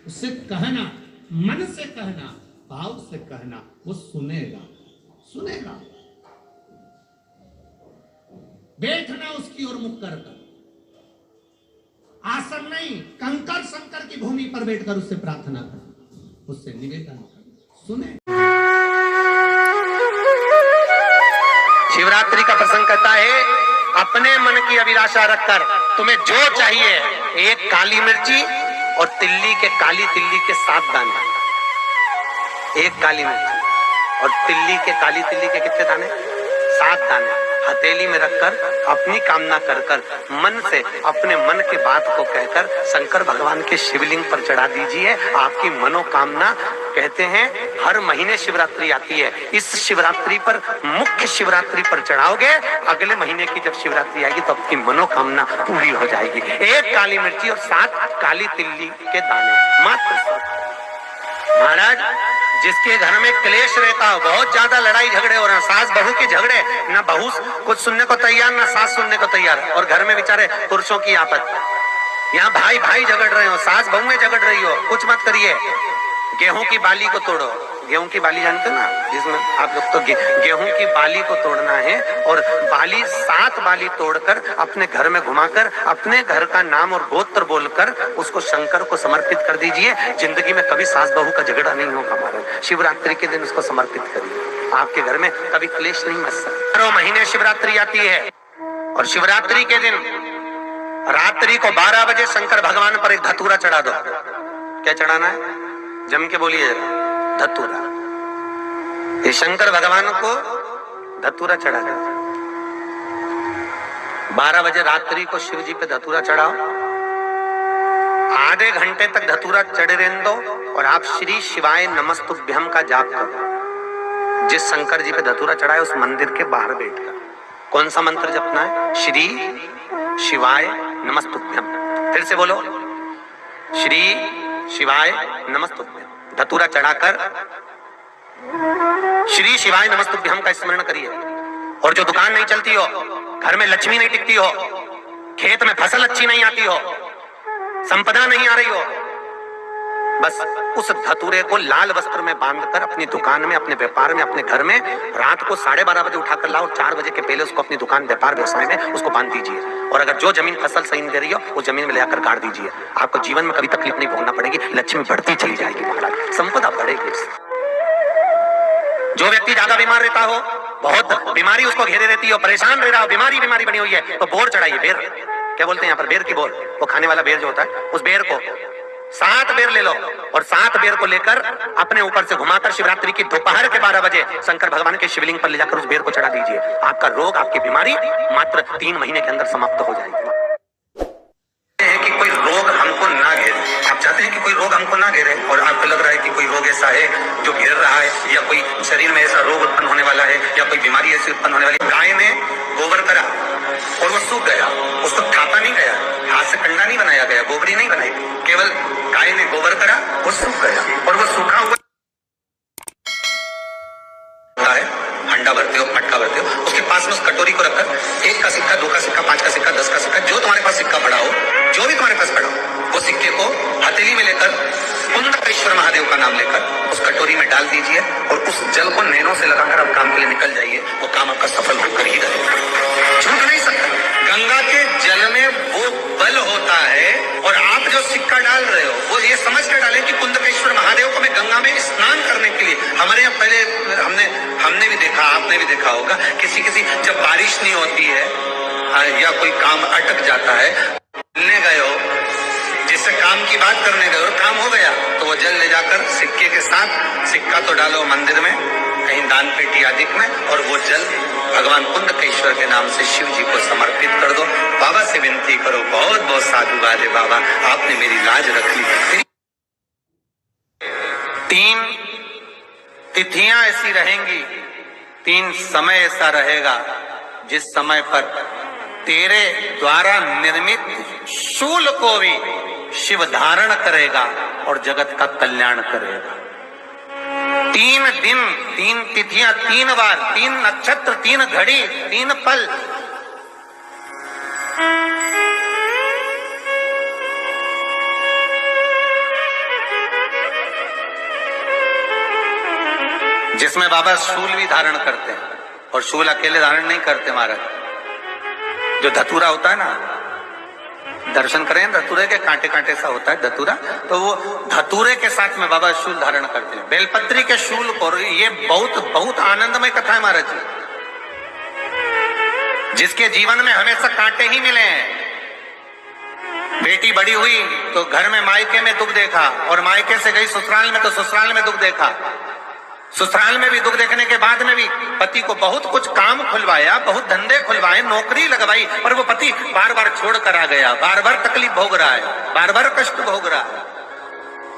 उससे कहना, मन से कहना, भाव से कहना, वो सुनेगा। सुनेगा। बैठना उसकी ओर मुख कर, आसन नहीं, कंकर शंकर की भूमि पर बैठकर उससे प्रार्थना कर, उससे निवेदन कर, सुने। शिवरात्रि का प्रसंग कहता है, अपने मन की अभिलाषा रखकर तुम्हें जो चाहिए, एक काली मिर्ची और तिल्ली के, काली तिल्ली के 7 दाने। एक काली मिर्ची और तिल्ली के, काली तिल्ली के कितने दाने? 7 दाने हथेली में रखकर अपनी कामना कर कर मन से अपने मन की बात को कहकर शंकर भगवान के शिवलिंग पर चढ़ा दीजिए। आपकी मनोकामना, कहते हैं हर महीने शिवरात्रि आती है, इस शिवरात्रि पर, मुख्य शिवरात्रि पर चढ़ाओगे, अगले महीने की जब शिवरात्रि आएगी तो आपकी मनोकामना पूरी हो जाएगी। एक काली मिर्ची और 7 काली तिल्ली के दाने मात्र। महाराज, जिसके घर में क्लेश रहता हो, बहुत ज्यादा लड़ाई झगड़े हो रहे हैं, सास बहू के झगड़े, ना बहू कुछ सुनने को तैयार ना सास सुनने को तैयार, और घर में बेचारे पुरुषों की आपत, यहाँ भाई भाई झगड़ रहे हो, सास बहुएं झगड़ रही हो, कुछ मत करिए। गेहूं की बाली को तोड़ो। गेहूं की बाली जानते हो ना, जिसमें आप लोग तो गेहूं की बाली को तोड़ना है, और बाली 7 बाली तोड़कर अपने घर में घुमाकर अपने घर का नाम और गोत्र बोलकर उसको शंकर को समर्पित कर दीजिए। जिंदगी में कभी सास बहू का झगड़ा नहीं होगा। हमारे शिवरात्रि के दिन उसको समर्पित करिए, आपके घर में कभी क्लेश नहीं मच सकता। 12 महीने शिवरात्रि आती है, और शिवरात्रि के दिन रात्रि को 12 बजे शंकर भगवान पर एक धतूरा चढ़ा दो। क्या चढ़ाना है? जम के बोलिए जरा। धतूरा। ये शंकर भगवान को धतूरा चढ़ा दो। 12 बजे रात्रि को शिव जी पे धतूरा चढ़ाओ, आधे घंटे तक धतूरा चढ़े रहने दो, और आप श्री शिवाय नमस्तुभ्यम का जाप करो। जिस शंकर जी पे धतूरा चढ़ाए उस मंदिर के बाहर बैठकर कौन सा मंत्र जपना है? श्री शिवाय नमस्तुभ्यम। फिर से बोलो, श्री शिवाय नमस्तुभ्यम। धतूरा चढ़ाकर श्री शिवाय नमस्तुभ्यम का स्मरण करिए। और जो दुकान नहीं चलती हो, घर में लक्ष्मी नहीं टिकती हो, खेत में फसल अच्छी नहीं आती हो, संपदा नहीं आ रही हो, बस उस धतूरे को लाल वस्त्र में बांधकर अपनी दुकान में, अपने व्यापार में, अपने घर में रात को 12:30 बजे उठाकर लाओ, 4 बजे के पहले उसको अपनी दुकान, व्यापार, व्यवसाय में उसको बांध दीजिए। और अगर जो जमीन फसल सही दे रही हो, वो जमीन में ले जाकर गाड़ दीजिए। आपको जीवन में कभी तकलीफ नहीं भोगना पड़ेगी, लक्ष्मी बढ़ती चली जाएगी, महाराज संपदा बढ़ेगी। जो व्यक्ति ज्यादा बीमार रहता हो, बहुत बीमारी उसको घेरे रहती हो, परेशान रह रहा हो, बीमारी बनी हुई है, तो बोर चढ़ाइए। बेर, क्या बोलते हैं यहाँ पर, बेर की बोर, वो खाने वाला बेर जो होता है, उस बेर को 7 बेर ले लो, और 7 बेर को लेकर अपने ऊपर से घुमाकर शिवरात्रि की दोपहर के 12 बजे शंकर भगवान के शिवलिंग पर ले जाकर उस बेर को चढ़ा दीजिए। आपका रोग, आपकी बीमारी मात्र 3 महीने के अंदर समाप्त हो जाएगी। कि कोई रोग हमको ना घेरे, आप चाहते हैं कि कोई रोग हमको ना घेरे, और आपको लग रहा है कि कोई रोग ऐसा है जो घेर रहा है, या कोई शरीर में ऐसा रोग उत्पन्न होने वाला है, या कोई बीमारी ऐसी उत्पन्न होने वाली। गाय ने गोबर करा और वो सूख गया, उसको थापा नहीं गया, हाथ से कंडा नहीं बनाया गया, गोबरी नहीं बनाई, केवल गाय ने गोबर करा, वो सूख गया, और वो सूखा हुआ है, हंडा भरते हो, मटका भरते हो, उसके पास में उस कटोरी को रखकर 1 का सिक्का, 2 का सिक्का, 5 का सिक्का, 10 का सिक्का, जो तुम्हारे पास सिक्का पड़ा हो, जो भी तुम्हारे पास पड़ा हो, वो सिक्के को हथेली में लेकर कुंदकेश्वर महादेव का नाम लेकर उस कटोरी में डाल दीजिए, और उस जल को नैनों से लगाकर आप काम के लिए निकल जाइए। वो काम आपका सफल होकर ही रहेगा, छूट नहीं सकता। गंगा के जल में वो बल होता है, और आप जो सिक्का डाल रहे हो वो ये समझ कर डालें कि कुंदकेश्वर महादेव को मैं गंगा में स्नान करने के लिए। हमारे यहाँ पहले हमने भी देखा, आपने भी देखा होगा, किसी जब बारिश नहीं होती है या कोई काम अटक जाता है, मिलने गए हो, जिससे काम की बात करने गए हो, काम हो गया, तो वो जल ले जाकर सिक्के के साथ, सिक्का तो डालो मंदिर में, कहीं दान पेटी आदि में, और वो जल भगवान कुंदकेश्वर के नाम से शिव जी को समर्पित कर दो। बाबा से विनती करो, बहुत बहुत साधुवाद है बाबा, आपने मेरी लाज रख ली। 3 तिथियां ऐसी रहेंगी, 3 समय ऐसा रहेगा जिस समय पर तेरे द्वारा निर्मित शूल को भी शिव धारण करेगा और जगत का कल्याण करेगा। 3 दिन, 3 तिथियां, 3 बार, 3 नक्षत्र, 3 घड़ी, 3 पल। जिसमें बाबा शूल भी धारण करते हैं, और शूल अकेले धारण नहीं करते महाराज। जो धतूरा होता है ना, दर्शन करें धतूरे के, कांटे कांटे सा होता है धतूरा, तो वो धतूरे के साथ में बाबा शूल धारण करते हैं, बेलपत्री के शूल को। ये बहुत बहुत आनंदमय कथा है महाराज जी। जिसके जीवन में हमेशा कांटे ही मिले हैं। बेटी बड़ी हुई तो घर में मायके में दुख देखा, और मायके से गई ससुराल में तो ससुराल में दुख देखा। ससुराल में भी दुख देखने के बाद में भी पति को बहुत कुछ काम खुलवाया, बहुत धंधे खुलवाए, नौकरी लगवाई, पर वो पति बार बार छोड़ कर आ गया, बार बार तकलीफ भोग रहा है, बार बार कष्ट भोग रहा है।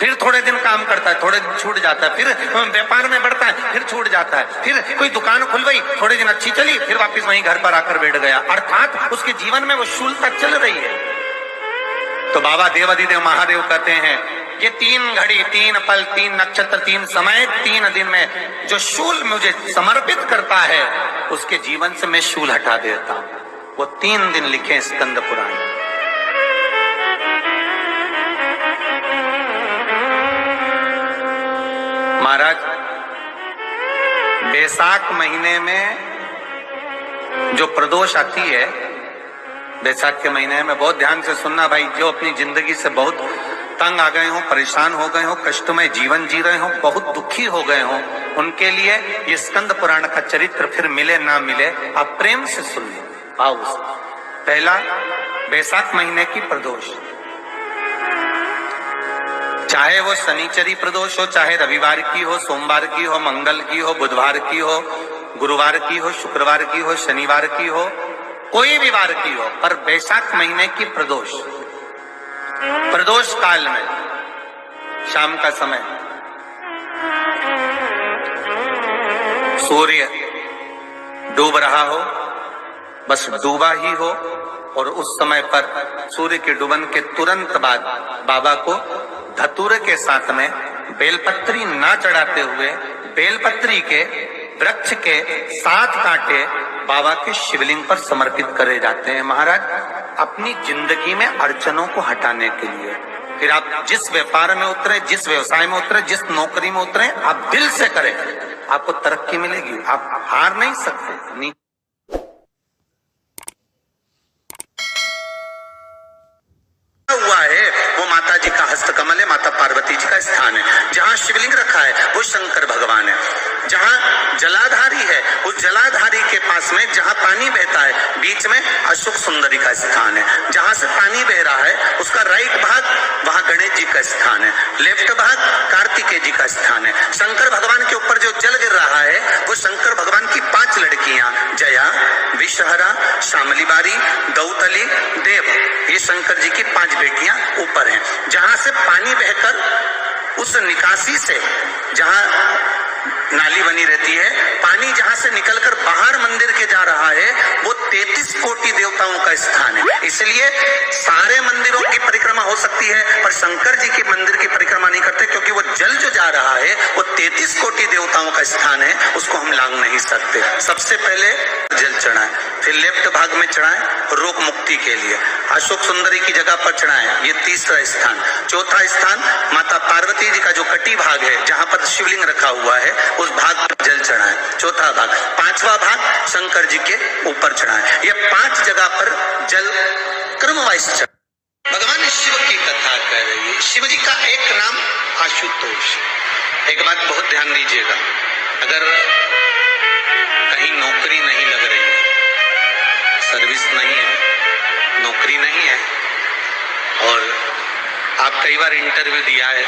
फिर थोड़े दिन काम करता है, थोड़े दिन छूट जाता है, फिर व्यापार में बढ़ता है, फिर छूट जाता है, फिर कोई दुकान खुलवाई, थोड़े दिन अच्छी चली, फिर वापस वहीं घर पर आकर बैठ गया। अर्थात उसके जीवन में वो शूलता चल रही है। तो बाबा देवाधिदेव महादेव कहते हैं, ये 3 घड़ी, 3 पल, 3 नक्षत्र, 3 समय, 3 दिन में जो शूल मुझे समर्पित करता है, उसके जीवन से मैं शूल हटा देता हूं। वो 3 दिन लिखे स्कंद पुराण। महाराज, बैसाख महीने में जो प्रदोष आती है, बैसाख के महीने में बहुत ध्यान से सुनना भाई, जो अपनी जिंदगी से बहुत तंग आ गए हो, परेशान हो गए हो, कष्टमय जीवन जी रहे हो, बहुत दुखी हो गए हो, उनके लिए ये स्कंद पुराण का चरित्र फिर मिले ना मिले, आप प्रेम से सुन लो। आओ, पहला बैसाख महीने की प्रदोष, चाहे वो शनिचरी प्रदोष हो, चाहे रविवार की हो, सोमवार की हो, मंगल की हो, बुधवार की हो, गुरुवार की हो, शुक्रवार की हो, शनिवार की हो, कोई भी वार की हो, पर बैसाख महीने की प्रदोष, प्रदोष काल में शाम का समय सूर्य डूब रहा हो, बस डूबा ही हो, और उस समय पर सूर्य के डूबन के तुरंत बाद बाबा को धतूरे के साथ में बेलपत्री ना चढ़ाते हुए बेलपत्री के वृक्ष के 7 कांटे बाबा के शिवलिंग पर समर्पित करे जाते हैं महाराज, अपनी जिंदगी में अड़चनों को हटाने के लिए। फिर आप जिस व्यापार में उतरे, जिस व्यवसाय में उतरे, जिस नौकरी में उतरे, आप दिल से करें, आपको तरक्की मिलेगी, आप हार नहीं सकते। नहीं हुआ है वो माता जी का हस्तकमल है, माता पार्वती जी का स्थान है। जहाँ शिवलिंग रखा है वो शंकर भगवान है। जहाँ जलाधारी है उस जलाधारी के पास में जहाँ पानी बहता है बीच में अशोक सुंदरी का स्थान है। जहाँ से पानी बह रहा है उसका राइट भाग वहाँ गणेश जी का स्थान है, लेफ्ट भाग कार्तिकेय जी का स्थान है। शंकर भगवान के ऊपर जो जल गिर रहा है वो शंकर भगवान की 5 लड़कियां, जया, विषहरा, शामलीबारी, दौतली, देव, ये शंकर जी की 5 बेटियां ऊपर हैं। जहां से पानी बहकर उस निकासी से, जहां नाली बनी रहती है, पानी जहां से निकलकर बाहर मंदिर के जा रहा है वो 33 कोटि देवताओं का स्थान है। इसलिए सारे मंदिरों की परिक्रमा हो सकती है पर शंकर जी के मंदिर की परिक्रमा नहीं करते, क्योंकि वो जल जो जा रहा है वो 33 कोटि देवताओं का स्थान है, उसको हम लांग नहीं सकते। सबसे पहले जल चढ़ाएं, फिर लेफ्ट भाग में चढ़ाएं रोग मुक्ति के लिए, अशोक सुंदरी की जगह पर चढ़ाएं, ये 3रा स्थान। 4था स्थान माता पार्वती जी का जो कटी भाग है जहां पर शिवलिंग रखा हुआ है उस भाग पर जल चढ़ाएं, 4था भाग। 5वां भाग शंकर जी के ऊपर चढ़ाएं। ये 5 जगह पर जल क्रमवाइज चढ़ाएं। भगवान शिव की कथा कह रही है। शिव जी का एक नाम आशुतोष। एक बात बहुत ध्यान दीजिएगा, अगर कहीं नौकरी नहीं लग रही है, सर्विस नहीं है, नौकरी नहीं है, और आप कई बार इंटरव्यू दिया है,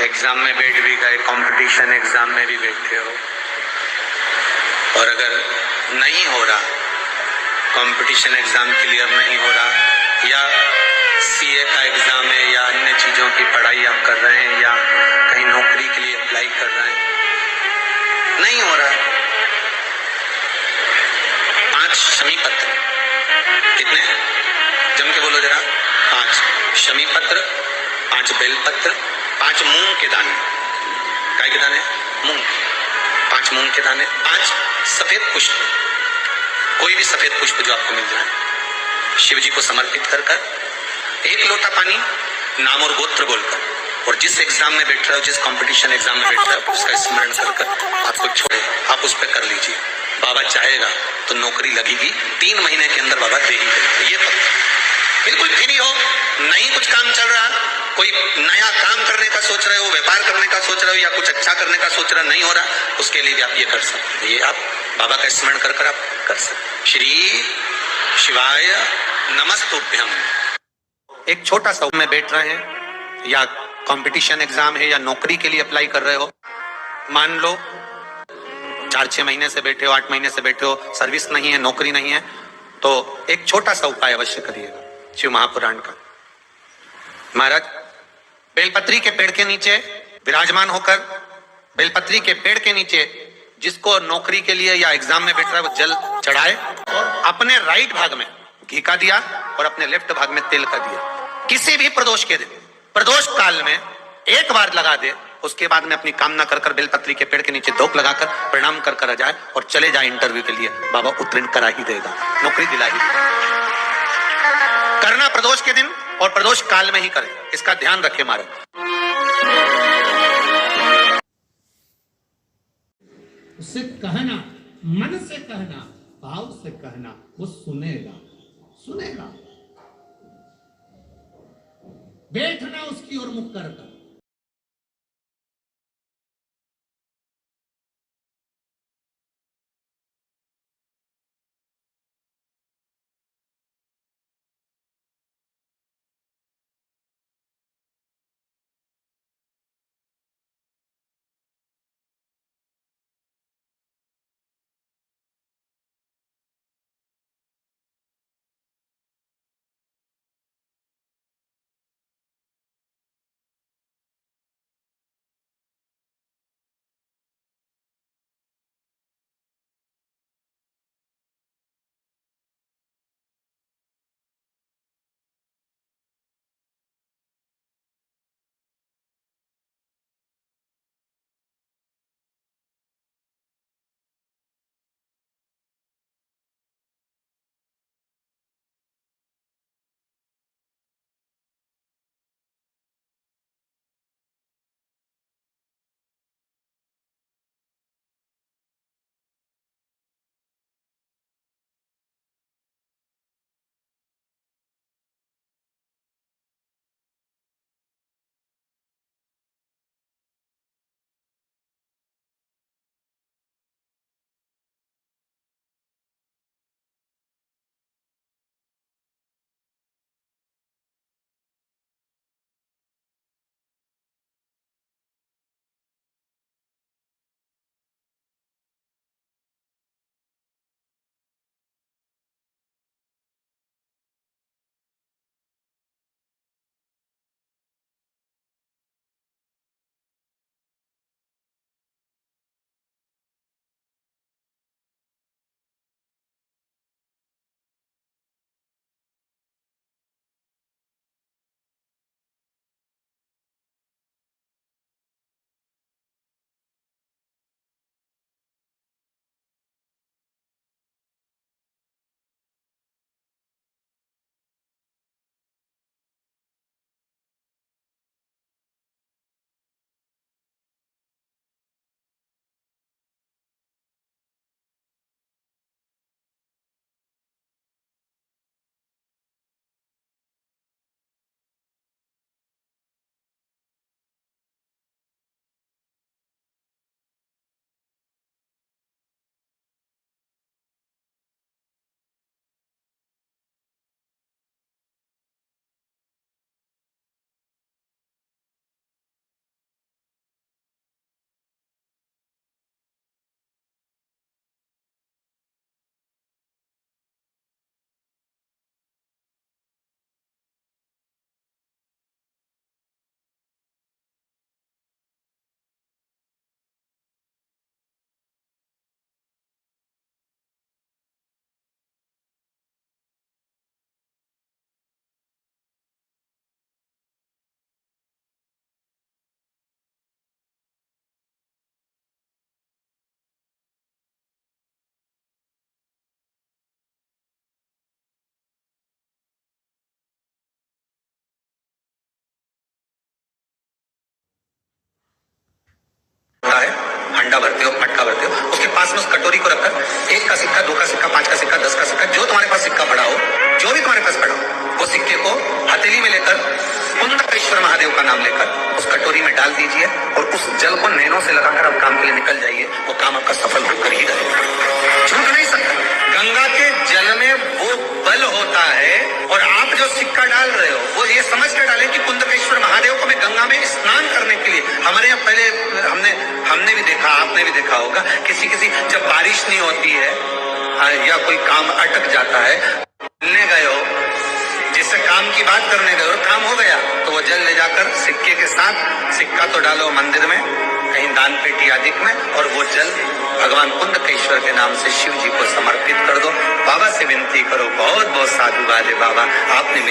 एग्जाम में बैठ भी गए, कंपटीशन एग्जाम में भी बैठे हो, और अगर नहीं हो रहा, कंपटीशन एग्जाम क्लियर नहीं हो रहा, या सीए का एग्जाम है, या अन्य चीजों की पढ़ाई आप कर रहे हैं, या कहीं नौकरी के लिए अप्लाई कर रहे हैं, नहीं हो रहा, 5 शमी पत्र, कितने जम के बोलो जरा, 5 शमी पत्र, 5 बेलपत्र, 5 मूंग के दाने, काय के दाने, मूंग, 5 मूंग के दाने, 5 सफेद पुष्प, कोई भी सफेद पुष्प जो आपको मिल जाए, शिव जी को समर्पित कर 1 लोटा पानी नाम और गोत्र बोलकर और जिस एग्जाम में बैठ रहे हो, जिस कंपटीशन एग्जाम में बैठ रहे हो, उसका स्मरण कर कर आपको छोड़े, आप उस पर कर लीजिए। बाबा चाहेगा तो नौकरी लगेगी, 3 महीने के अंदर बाबा दे ही देगा, ये पक्का। बिल्कुल फ्री हो, नहीं कुछ काम चल रहा, कोई नया काम करने का सोच रहे हो, व्यापार करने का सोच रहे हो, या कुछ अच्छा करने का सोच रहे हो, नहीं हो रहा, उसके लिए भी आप ये कर सकते, ये आप बाबा का स्मरण कर कर आप कर सकते। श्री शिवाय नमस्तुभ्यम। एक छोटा सा में बैठ रहे हैं, या कंपटीशन एग्जाम है, या नौकरी के लिए अप्लाई कर रहे हो, मान लो 4-6 महीने से बैठे हो, 8 महीने से बैठे हो, सर्विस नहीं है, नौकरी नहीं है, तो एक छोटा सा उपाय अवश्य करिएगा शिव महापुराण का। महाराज बेलपत्री के पेड़ के नीचे विराजमान होकर, बेलपत्री के पेड़ के नीचे जिसको नौकरी के लिए या एग्जाम में बैठ रहा है वो जल चढ़ाए, और अपने राइट भाग में घी का दिया और अपने लेफ्ट भाग में तेल का दिया। किसी भी प्रदोष के दिन, प्रदोष काल में एक बार लगा दे, उसके बाद में अपनी कामना कर कर बेलपत्री के पेड़ के नीचे धूप लगाकर प्रणाम कर कर आ जाए और चले जाए इंटरव्यू के लिए, बाबा उत्तीर्ण करा ही देगा, नौकरी दिला ही देगा। करना प्रदोष के दिन और प्रदोष काल में ही करें, इसका ध्यान रखें महाराज। उससे कहना, मन से कहना, भाव से कहना, वो सुनेगा, सुनेगा। बैठना उसकी ओर मुख कर। हंडा भरते हो, मटका भरते हो, उसके पास में उस कटोरी को रखकर 1 का सिक्का, 2 का सिक्का, 5 का सिक्का, 10 का सिक्का, जो तुम्हारे पास सिक्का पड़ा हो, जो भी तुम्हारे पास पड़ा हो, वो सिक्के को हथेली में लेकर कुंडकेश्वर महादेव का नाम लेकर उस कटोरी में डाल दीजिए और उस जल को नैनों से लगाकर आप काम के लिए निकल जाइए। वो काम आपका सफल होकर ही रहेगा, झूठ नहीं सकता। गंगा के जल में वो बल होता है, और आप जो सिक्का डाल रहे हो वो ये समझ कर डालें कि कुंडकेश्वर महादेव को मैं गंगा में स्नान करने के लिए, हमारे यहाँ पहले हमने भी देखा, आपने भी देखा होगा, किसी जब बारिश नहीं होती है या कोई काम अटक जाता है, मिलने गए हो, जिससे काम की बात करने गए हो, काम हो गया तो वो जल ले जाकर सिक्के के साथ, सिक्का तो डालो मंदिर में, कहीं दान पेटी आदि में, और वो जल भगवान कुंडकेश्वर के नाम से शिव जी को समर्पित कर दो। बाबा से विनती करो, बहुत बहुत साधुवाद है बाबा, आपने